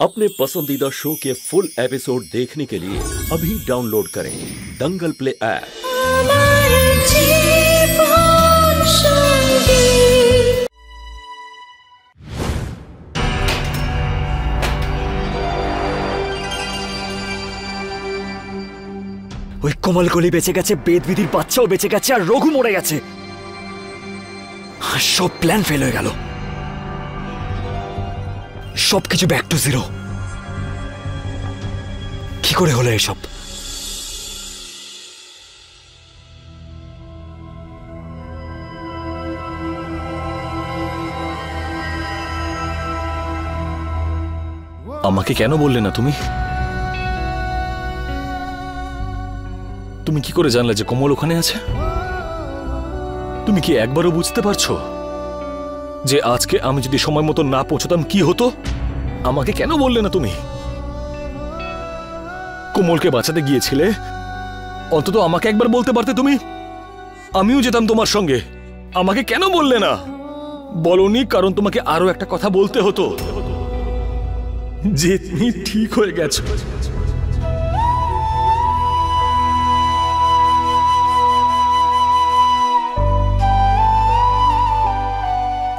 अपने पसंदीदा शो के फुल एपिसोड देखने के लिए अभी डाउनलोड करें दंगल प्ले ऐप। ওই কোমলকলি বেঁচে গেছে, বেদবিধির বাচ্চাও বেঁচে গেছে, আর রঘু মরে গেছে। সব প্ল্যান ফেল হয়ে গেল, সবকিছু ব্যাক টু জিরো। কি করে হলো এসব? আমাকে কেন বললে না তুমি? তুমি কি করে জানলে যে কোমল ওখানে আছে? তুমি কি একবারও বুঝতে পারছো যে আজকে আমি যদি সময় মতো না পৌঁছতাম কি হতো? আমাকে কেন বললে না তুমি? কোমলকে বাঁচাতে গিয়েছিলে, অন্তত আমাকে একবার বলতে পারতে তুমি, আমিও যেতাম তোমার সঙ্গে। আমাকে কেন বললে না? বলনি কারণ তোমাকে আরো একটা কথা বলতে হতো, যে তুমি ঠিক হয়ে গেছো।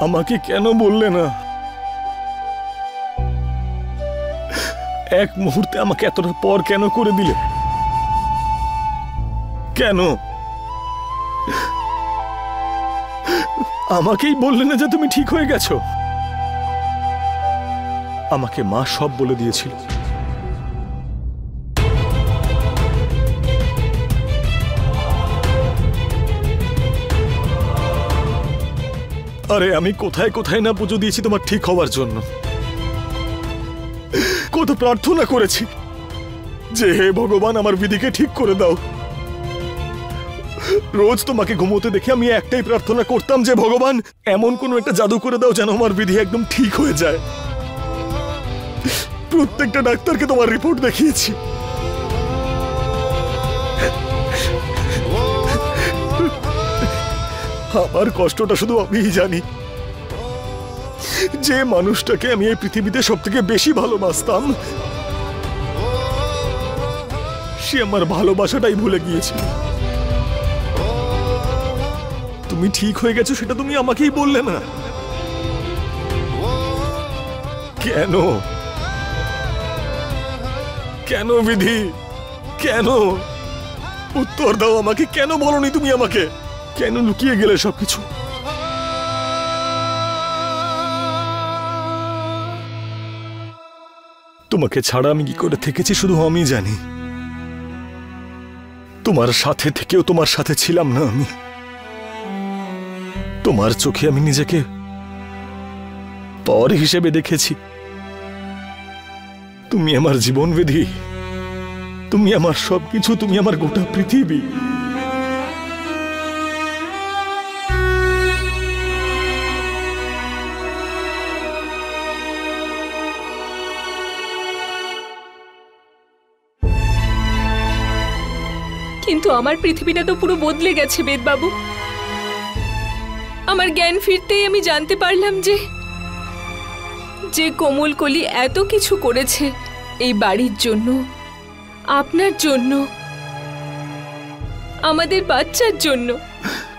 আমাকে কেন বললে না? এক মুহূর্তে আমাকে এতটা পর কেন করে দিলে? কেন আমাকেই বললে না যে তুমি ঠিক হয়ে গেছো? আমাকে মা সব বলে দিয়েছিল। আরে আমি কোথায় কোথায় না পুজো দিয়েছি তোমার ঠিক হওয়ার জন্য। কত প্রার্থনা করেছি যে হে ভগবান আমার বিধিকে ঠিক করে দাও। রোজ তোমাকে ঘুমোতে দেখে আমি একটাই প্রার্থনা করতাম যে ভগবান এমন কোনো একটা জাদু করে দাও যেন আমার বিধি একদম ঠিক হয়ে যায়। প্রত্যেকটা ডাক্তারকে তোমার রিপোর্ট দেখিয়েছি, আমার কষ্টটা শুধু আমিই জানি। যে মানুষটাকে আমি এই পৃথিবীতে সব থেকে বেশি ভালোবাসতাম, সে আমার ভালোবাসাটাই ভুলে গিয়েছিল। তুমি ঠিক হয়ে গেছো সেটা তুমি আমাকেই বললে না কেন? কেন বিধি? কেন? উত্তর দাও আমাকে। কেন বলনি তুমি আমাকে? কেন লুকিয়ে গেলে সবকিছু? তোমাকে ছাড়া আমি কি করে থেকেছি শুধু আমি জানি। তোমার সাথে থেকেও তোমার সাথে ছিলাম না আমি। তোমার চোখে আমি নিজেকে পর হিসেবে দেখেছি। তুমি আমার জীবন বিধি, তুমি আমার সবকিছু, তুমি আমার গোটা পৃথিবী। কিন্তু আমার পৃথিবীটা তো পুরো বদলে গেছে বেদবাবু। আমার জ্ঞান ফিরতেই আমি জানতে পারলাম যে কোমলকলি এত কিছু করেছে এই বাড়ির জন্য, আপনার জন্য, আমাদের বাচ্চার জন্য।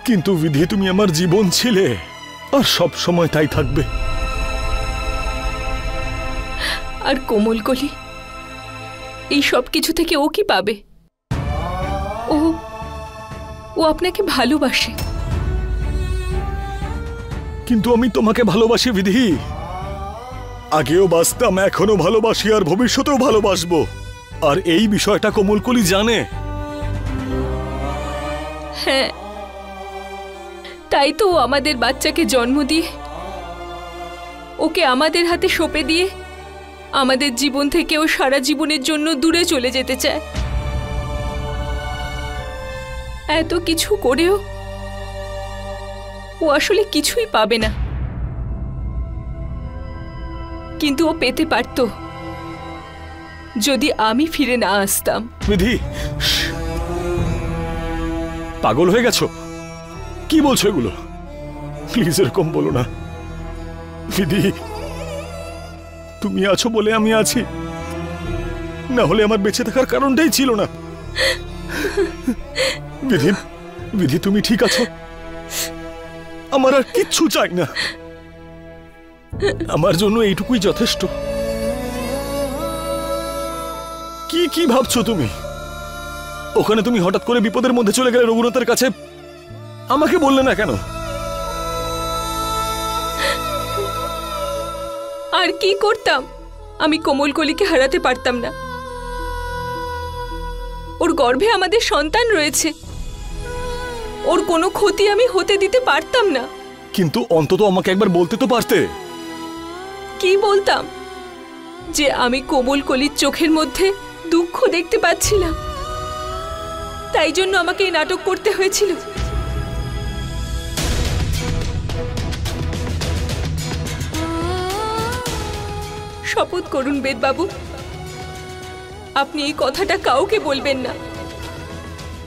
কিন্তু বিধি তুমি আমার জীবন ছিলে, আর সব সময় তাই থাকবে। আর কোমলকলি এই সব কিছু থেকে ও কি পাবে? ও আপনাকে ভালোবাসে। কিন্তু আমি তোমাকে ভালোবাসি বিধি। আগেও বাসতাম, এখনো ভালোবাসি, আর ভবিষ্যতেও ভালোবাসবো। আর এই বিষয়টা কোমলকলি জানে। হ্যাঁ, তাই তো ও আমাদের বাচ্চাকে জন্ম দিয়ে, ওকে আমাদের হাতে সঁপে দিয়ে আমাদের জীবন থেকে ও সারা জীবনের জন্য দূরে চলে যেতে চায়। এত কিছু করেও ও আসলে কিছুই পাবে না, কিন্তু ও পেতে পারত যদি আমি ফিরে না আসতাম। বিধি, পাগল হয়ে গেছো? কি বলছো এগুলো? প্লিজ এরকম বলো না বিধি। তুমি আছো বলে আমি আছি, না হলে আমার বেঁচে থাকার কারণটাই ছিল না। বিধি, বিধি তুমি ঠিক আছো? আমার আর কিচ্ছু চাই না, আমার জন্য এইটুকুই যথেষ্ট। কি কি ভাবছো তুমি? ওখানে তুমি হঠাৎ করে বিপদের মধ্যে চলে গেলে রঘুনাথের কাছে, আমাকে বললে না কেন? আর কি করতাম? আমি কোমলকলিকে হারাতে পারতাম না। ওর গর্ভে আমাদের সন্তান রয়েছে, ওর কোনো ক্ষতি আমি হতে দিতে পারতাম না। কিন্তু অন্তত আমাকে একবার বলতে তো পারতে। কি বলতাম? যে আমি কোমলকলির চোখের মধ্যে দুঃখ দেখতে পাচ্ছিলাম, তাই জন্য আমাকে এই নাটক করতে হয়েছিল। শপথ করুন বেদবাবু, আপনি এই কথাটা কাউকে বলবেন না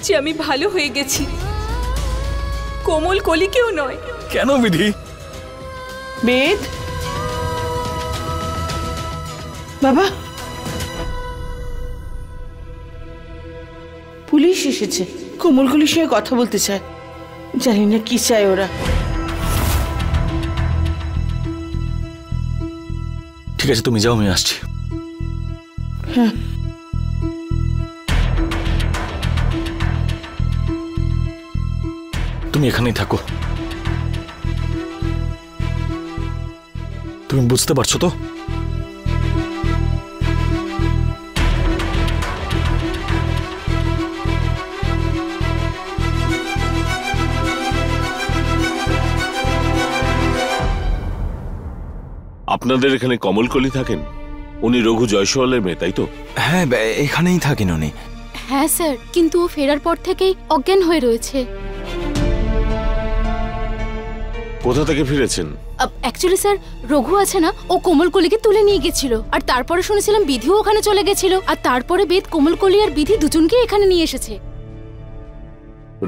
যে আমি ভালো হয়ে গেছি, কোমলকলিকেও নয়। কেন বিধি? বেদ বাবা, পুলিশ এসেছে, কোমলকলির সঙ্গে কথা বলতে চায়। জানি না কি চায় ওরা। ঠিক আছে, তুমি যাও, আমি আসছি। হ্যাঁ, তুমি এখানেই থাকো। তুমি বুঝতে পারছো তো? আপনাদের এখানে কমলকলি থাকেন? উনি রঘু জয়সওয়ালের মেয়ে, তাই তো? হ্যাঁ, এখানেই থাকেন উনি। হ্যাঁ স্যার, কিন্তু ও ফেরার পর থেকেই অজ্ঞান হয়ে রয়েছে। কোথা থেকে ফিরেছেন? অ্যাকচুয়ালি স্যার, রঘু আছে না, ও কোমলকলিকে তুলে নিয়ে গেছিল, আর তারপরে শুনেছিলাম বিধিও ওখানে চলে গেছিল, আর তারপরে বেদ কোমলকলি আর বিধি দুজনকে এখানে নিয়ে এসেছে।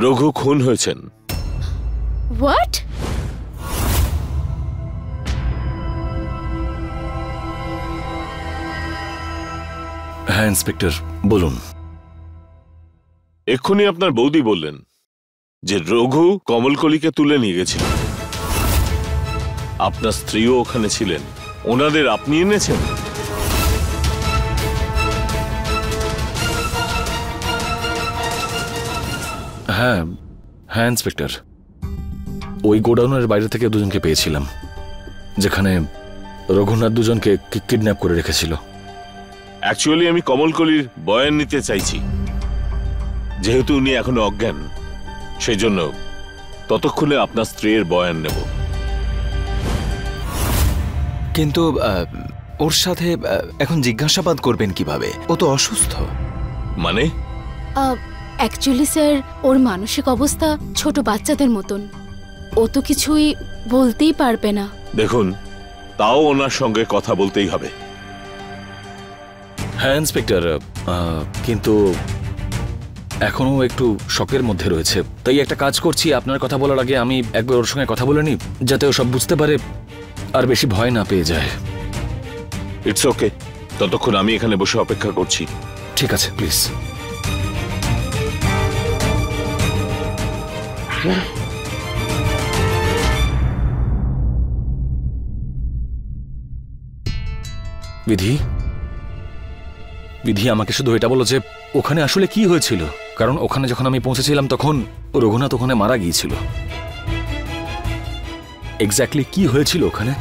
রঘু খুন হয়েছেন। হোয়াট? হ্যাঁ ইন্সপেক্টর, বলুন। এক্ষুনি আপনার বৌদি বললেন যে রঘু কমলকলিকে তুলে নিয়ে গেছিল। আপনার স্ত্রীও ওখানে ছিলেন, ওনাদের আপনি এনেছেন? হ্যাঁ হ্যাঁ ইন্সপেক্টর, ওই গোডাউনের বাইরে থেকে দুজনকে পেয়েছিলাম, যেখানে রঘুনাথ দুজনকে কিডন্যাপ করে রেখেছিল। অ্যাকচুয়ালি আমি কমলকলির বয়ান নিতে চাইছি, যেহেতু উনি এখনো অজ্ঞান, সেই জন্য ততক্ষণে আপনার স্ত্রীর বয়ান নেব। কিন্তু ওর সাথে এখন জিজ্ঞাসাবাদ করবেন কিভাবে? ও তো অসুস্থ। মানে? অ্যাকচুয়ালি স্যার, ওর মানসিক অবস্থা ছোট বাচ্চাদের মতন, ও তো কিছুই বলতেই পারবে না। দেখুন, তাও ওনার সঙ্গে কথা বলতেই হবে। হ্যাঁ ইন্সপেক্টর, কিন্তু এখনো একটু শকের মধ্যে রয়েছে, তাই একটা কাজ করছি, আপনার কথা বলার আগে আমি একবার ওর সঙ্গে কথা বলে নিই, যাতে ও সব বুঝতে পারে আর বেশি ভয় না পেয়ে যায়। ইটস ওকে, ততক্ষণ আমি এখানে বসে অপেক্ষা করছি। ঠিক আছে, প্লিজ। বিধি, বিধি আমাকে শুধু এটা বলো যে ওখানে আসলে কি হয়েছিল, কারণ ওখানে যখন আমি পৌঁছেছিলাম তখন রঘুনাথ ওখানে মারা গিয়েছিল। এক্স্যাক্টলি কি হয়েছিল ওখানে?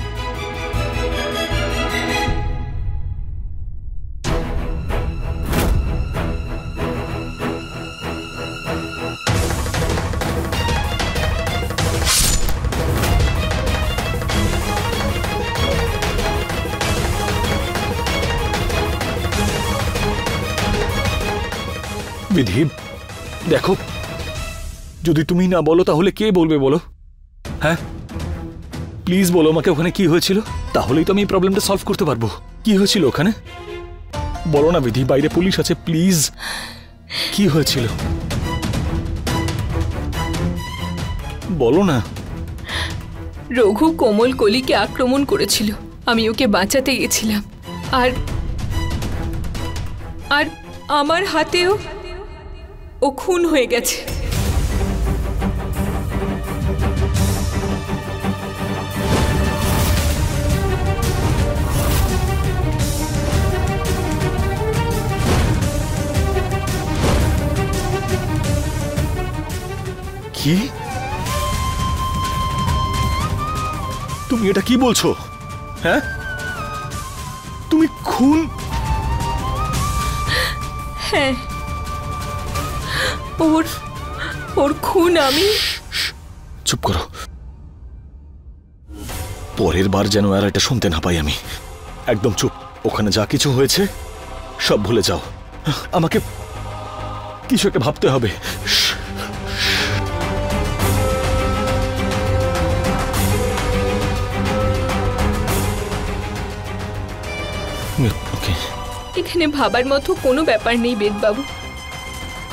বিধি দেখো, যদি তুমি না বলো তাহলে কে বলবে বলো? হ্যাঁ প্লিজ বলো আমাকে ওখানে কি হয়েছিল, তাহলেই তো আমি প্রবলেমটা সলভ করতে পারবো। কি হয়েছিল ওখানে বলো না বিধি, বাইরে পুলিশ আছে, প্লিজ কি হয়েছিল বলো না। রঘু কোমলকলিকে আক্রমণ করেছিল, আমি ওকে বাঁচাতে গেছিলাম। আর আর আমার হাতেও ও খুন হয়ে গেছে। কি? তুমি এটা কি বলছো? হ্যাঁ, তুমি খুন? হ্যাঁ, ওর খুন আমি। চুপ করো, পরের বার যেন আর এটা শুনতে না পাই আমি। একদম চুপ। ওখানে যা কিছু হয়েছে সব ভুলে যাও। আমাকে কিছু একটা ভাবতে হবে। এখানে ভাবার মতো কোনো ব্যাপার নেই বেদবাবু।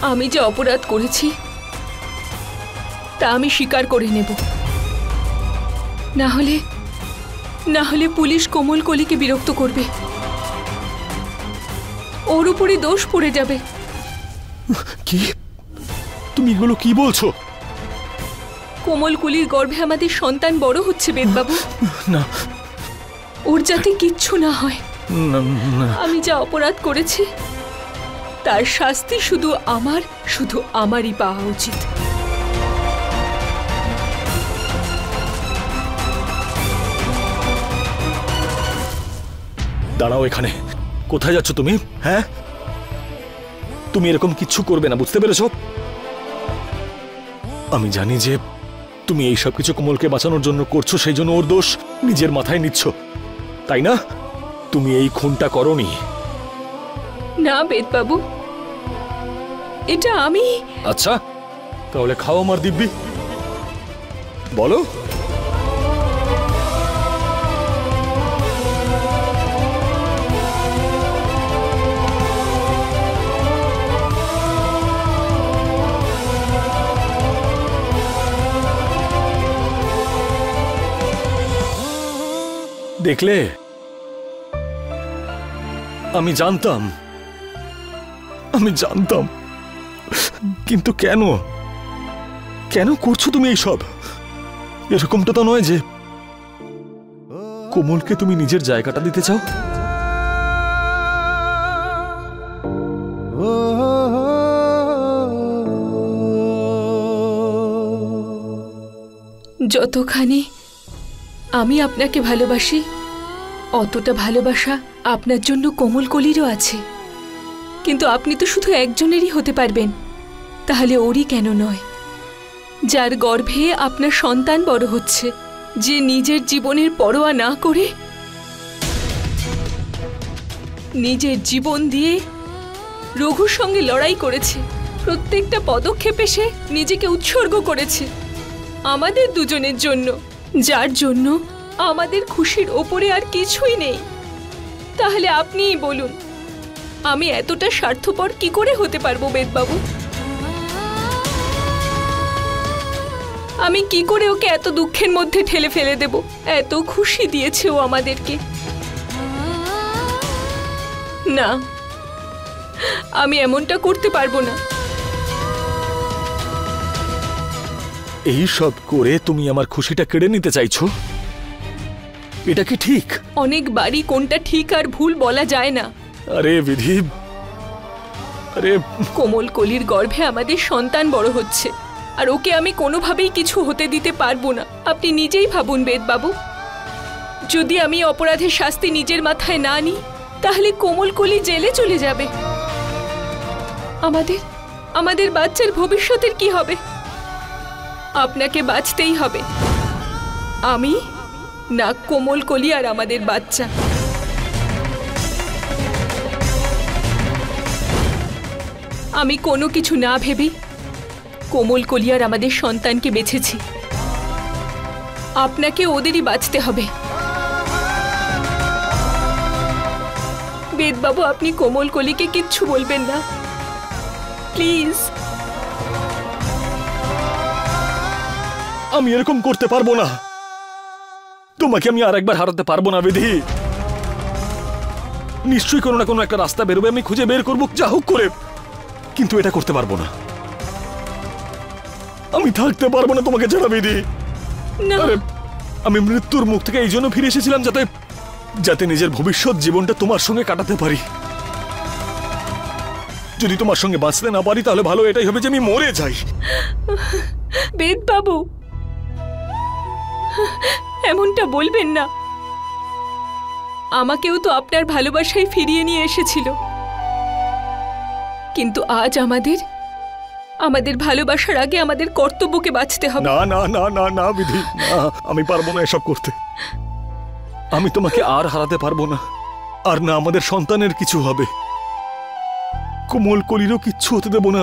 আমি যে অপরাধ করেছি তা আমি স্বীকার করে নেব, না হলে পুলিশ কোমল কলিকে বিরক্ত করবে, ওর উপরে দোষ পড়ে যাবে। কি? তুমি এগুলো কি বলছো? কোমল কলির গর্ভে আমাদের সন্তান বড় হচ্ছে বেদবাবু। না, ওর যাতে কিচ্ছু না হয়। আমি যা অপরাধ করেছি তার শাস্তি শুধু আমারই পাওয়া উচিত। দাঁড়াও এখানে। কোথায় যাচ্ছ তুমি? হ্যাঁ, তুমি এরকম কিচ্ছু করবে না, বুঝতে পেরেছো? আমি জানি যে তুমি এই সব কিছু কোমলকে বাঁচানোর জন্য করছো, সেই জন্য ওর দোষ নিজের মাথায় নিচ্ছ, তাই না? তুমি এই খুনটা করোনি। না বেদবাবু, এটা আমি। আচ্ছা, তাহলে খাও আমার দিব্যি, বলো। দেখলে, আমি জানতাম, কিন্তু কেন করছো তুমি এইসব? এরকমটা তো নয় যে কোমলকে তুমি নিজের জায়গাটা দিতে চাও। যতখানি আমি আপনাকে ভালোবাসি অতটা ভালোবাসা আপনার জন্য কোমল কলিরও আছে, কিন্তু আপনি তো শুধু একজনেরই হতে পারবেন। তাহলে ওরই কেন নয়, যার গর্ভে আপনার সন্তান বড় হচ্ছে, যে নিজের জীবনের পরোয়া না করে নিজের জীবন দিয়ে রঘুর সঙ্গে লড়াই করেছে, প্রত্যেকটা পদক্ষেপে সে নিজেকে উৎসর্গ করেছে আমাদের দুজনের জন্য, যার জন্য আমাদের খুশির ওপরে আর কিছুই নেই। তাহলে আপনিই বলুন, আমি এতটা স্বার্থপর কি করে হতে পারবো বেদবাবু? আমি কি করে ওকে এত দুঃখের মধ্যে ঠেলে ফেলে দেব? এত খুশি দিয়েছে ও আমাদেরকে। না, আমি এমনটা করতে পারবো না। এই সব করে তুমি আমার খুশিটা কেড়ে নিতে চাইছো? এটা কি ঠিক? অনেকবারই কোনটা ঠিক আর ভুল বলা যায় না। আরে বিধি, আরে কোমল কলির গর্ভে আমাদের সন্তান বড় হচ্ছে, আর ওকে আমি কোনোভাবেই কিছু হতে দিতে পারবো না। আপনি নিজেই ভাবুন বেদবাবু, যদি আমি অপরাধের শাস্তি নিজের মাথায় না নিই তাহলে কোমল কলি জেলে চলে যাবে। আমাদের বাচ্চার ভবিষ্যতের কি হবে? আপনাকে বাঁচতেই হবে, আমি না কোমল কলি আর আমাদের বাচ্চা। আমি কোনো কিছু না ভেবে কোমল কলি আর আমাদের সন্তানকে বেছেছি। আপনাকে ওদেরই বাঁচতে হবে। বেদবাবু, আপনি কোমল কলিকে কিচ্ছু বলবেন না, প্লিজ। আমি এরকম করতে পারবো না, তোমাকে আমি আর একবার হারাতে পারবো না বিধি। নিশ্চয়ই কোনো না কোনো একটা রাস্তা বেরোবে, আমি খুঁজে বের করবো যা হোক করে, কিন্তু এটা করতে পারবো না। আমি থাকতে পারবো না তোমাকে ছাড়া বিধি। না আরে আমি মৃত্যুর মুখ থেকে এই জন্য ফিরে এসেছিলাম যাতে যাতে নিজের ভবিষ্যৎ জীবনটা তোমার সঙ্গে কাটাতে পারি। যদি তোমার সঙ্গে বাঁচতে না পারি তাহলে ভালো এটাই হবে যে আমি মরে যাই। বেদ বাবু, এমনটা বলবেন না। আমাকেও তো আপনার ভালোবাসাই ফিরিয়ে নিয়ে এসেছিল, কিন্তু আজ আমাদের ভালোবাসার আগে আমাদের কর্তব্যকে বাঁচতে হবে। না না না না না বিধি, না, আমি পারবো না এসব করতে। আমি তোমাকে আর হারাতে পারবো না, আর না আমাদের সন্তানের কিছু হবে। কোমল কলিরও কিচ্ছু হতে দেবো না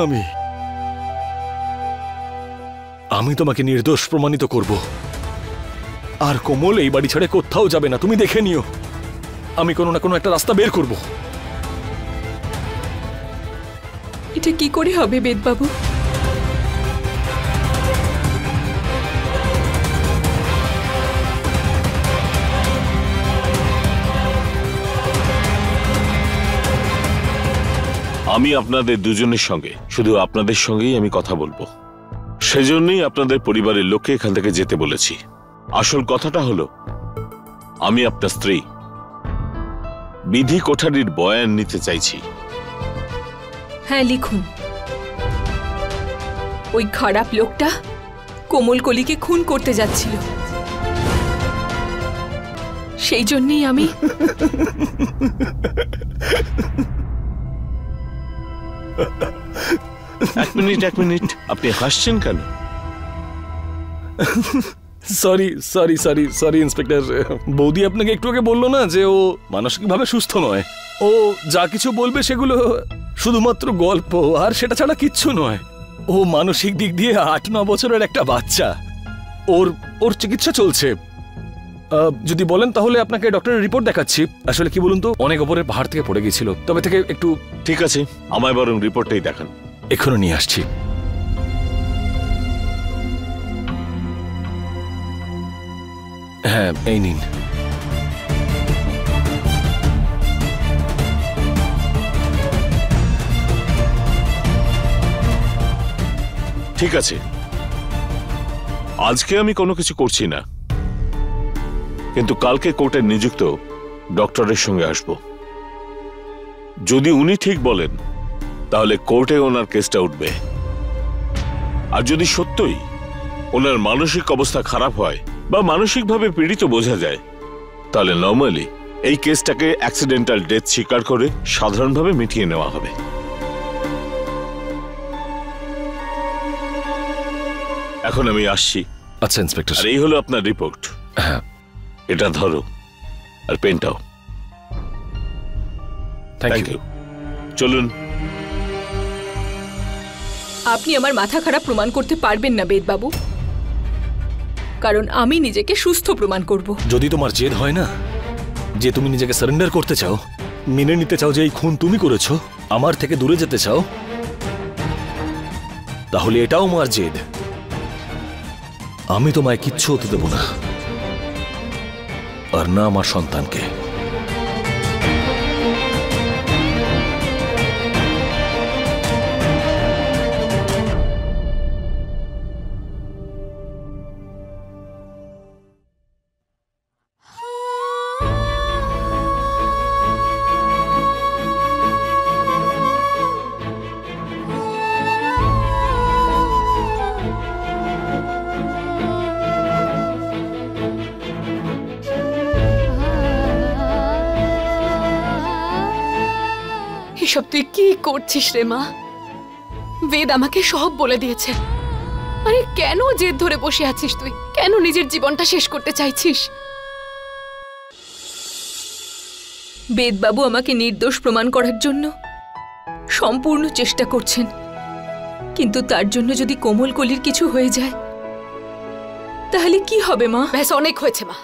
আমি তোমাকে নির্দোষ প্রমাণিত করব। আর কোমল এই বাড়ি ছেড়ে কোথাও যাবে না, তুমি দেখে নিও। আমি কোনো না কোনো একটা রাস্তা বের করব। এটা কি করে হবে বেদবাবু? আমি আপনাদের দুজনের সঙ্গে, শুধু আপনাদের সঙ্গেই আমি কথা বলবো। সেজন্যই আপনাদের পরিবারের লোককে এখান থেকে যেতে বলেছি। আসল কথাটা হলো, আমি আপনার স্ত্রী বিধি কোঠারির বয়ান নিতে চাইছি। হ্যাঁ, লিখুন। ওই খারাপ লোকটা কোমল কলিকে খুন করতে যাচ্ছিল, সেই জন্যই আমি এক মিনিট, আপনি হাসছেন কেন? Sorry inspector. বৌদি আপনাকে একটু আগে বললো না যে ও মানসিকভাবে সুস্থ নয়। ও যা কিছু বলবে সেগুলো শুধুমাত্র গল্প, আর সেটা ছাড়া কিচ্ছু নয়। ও মানসিক দিক দিয়ে 8-9 বছরের একটা বাচ্চা। ওর চিকিৎসা চলছে। যদি বলেন তাহলে আপনাকে ডক্টরের রিপোর্ট দেখাচ্ছি। আসলে কি বলুন তো, অনেক ওপরের পাহাড় থেকে পড়ে গিয়েছিল, তবে থেকে একটু। ঠিক আছে, আমায় বরং রিপোর্টটাই দেখান। এখনো নিয়ে আসছি। হ্যাঁ, এই নিন। ঠিক আছে, আজকে আমি কোনো কিছু করছি না, কিন্তু কালকে কোর্টে নিযুক্ত ডক্টরের সঙ্গে আসব। যদি উনি ঠিক বলেন তাহলে কোর্টে ওনার কেসটা উঠবে। আর যদি সত্যই ওনার মানসিক অবস্থা খারাপ হয় বা মানসিকভাবে পীড়িত বোঝা যায়, তাহলে নর্মালি এই কেসটাকে অ্যাক্সিডেন্টাল ডেথ স্বীকার করে সাধারণভাবে মিটিয়ে নেওয়া হবে। এখন আমি আসছি। আচ্ছা ইন্সপেক্টর। আর এই হলো আপনার রিপোর্ট। হ্যাঁ, এটা ধরো, আর পেনটাও। Thank you. চলুন। আপনি আমার মাথা খারাপ প্রমাণ করতে পারবেন না বেদবাবু, কারণ আমি নিজেকে সুস্থ প্রমাণ করব। যদি তোমার জেদ হয় না যে তুমি নিজেকে সারেন্ডার করতে চাও, মেনে নিতে চাও যে এই খুন তুমি করেছো, আমার থেকে দূরে যেতে চাও, তাহলে এটাও আমার জেদ। আমি তোমায় কিচ্ছু হতে দেব না, আর না আমার সন্তানকে। এসব তুই কি করছিস রে মা? বেদ আমাকে সব বলে দিয়েছে। আরে কেন জেদ ধরে বসে আছিস তুই? কেন নিজের জীবনটা শেষ করতে চাইছিস? বেদবাবু আমাকে নির্দোষ প্রমাণ করার জন্য সম্পূর্ণ চেষ্টা করছেন, কিন্তু তার জন্য যদি কোমল কলির কিছু হয়ে যায় তাহলে কি হবে মা? ব্যাস, অনেক হয়েছে মা।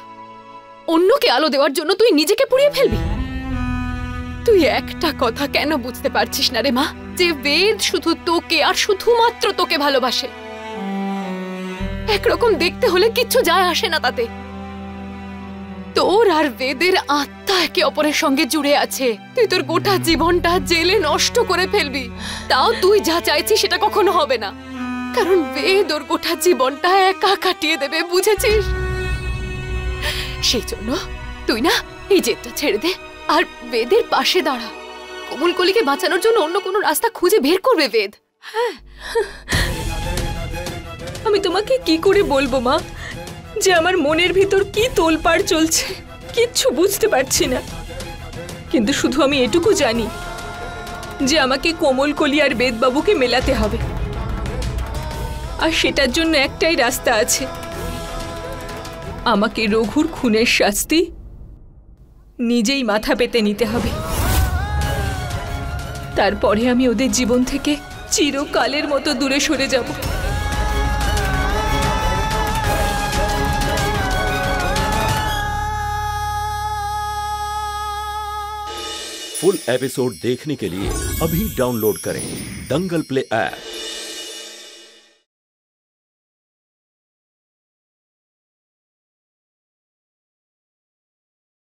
অন্যকে আলো দেওয়ার জন্য তুই নিজেকে পুড়িয়ে ফেলবি? তুই একটা কথা কেন বুঝতে পারছিস না রে মা, যে বেদ শুধু তোকে আর শুধুমাত্র তোকে ভালোবাসে। একরকম দেখতে হলে কিচ্ছু যায় আসে না তাতে। তোর আর বেদের আত্মা একে অপরের সঙ্গে জুড়ে আছে। তুই তোর গোটা জীবনটা জেলে নষ্ট করে ফেলবি, তাও তুই যা চাইছিস সেটা কখনো হবে না, কারণ বেদ ওর গোটা জীবনটা একা কাটিয়ে দেবে, বুঝেছিস? সেই জন্য তুই না এই জেদটা ছেড়ে দে আর বেদের পাশে দাঁড়া। কোমলকলিকে বাঁচানোর জন্য অন্য কোনো রাস্তা খুঁজে বের করবে বেদ। হ্যাঁ, আমি তোমাকে কি করে বলবো মা যে আমার মনের ভিতর কি তোলপাড় চলছে, কিচ্ছু বুঝতে পারছি না। কিন্তু শুধু আমি এটুকু জানি যে আমাকে কোমলকলি আর বেদবাবুকে মেলাতে হবে, আর সেটার জন্য একটাই রাস্তা আছে, আমাকে রঘুর খুনের শাস্তি নিজেই মাথা পেতে নিতে হবে। তারপরে আমি ওদের জীবন থেকে চিরকালের মতো দূরে সরে যাব। फुल एपिसोड देखने के लिए अभी डाउनलोड करें दंगल प्ले ऐप।